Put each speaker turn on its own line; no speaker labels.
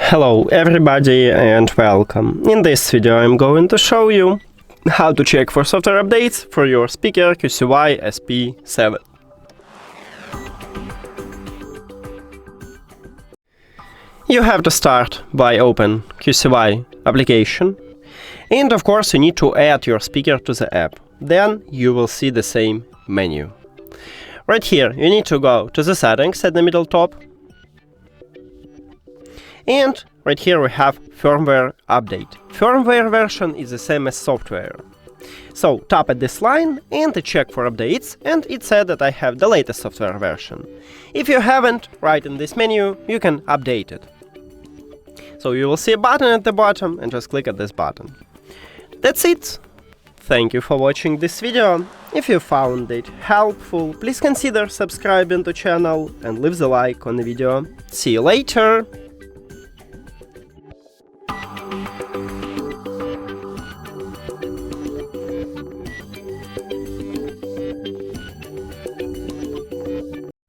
Hello everybody and welcome. In this video I'm going to show you how to check for software updates for your speaker QCY SP7. You have to start by open QCY application, and of course you need to add your speaker to the app. Then you will see the same menu. Right here you need to go to the settings at the middle top. And right here we have firmware update. Firmware version is the same as software. So tap at this line and check for updates, and it said that I have the latest software version. If you haven't, right in this menu you can update it. So you will see a button at the bottom and just click at this button. That's it. Thank you for watching this video. If you found it helpful, please consider subscribing to the channel and leave the like on the video. See you later!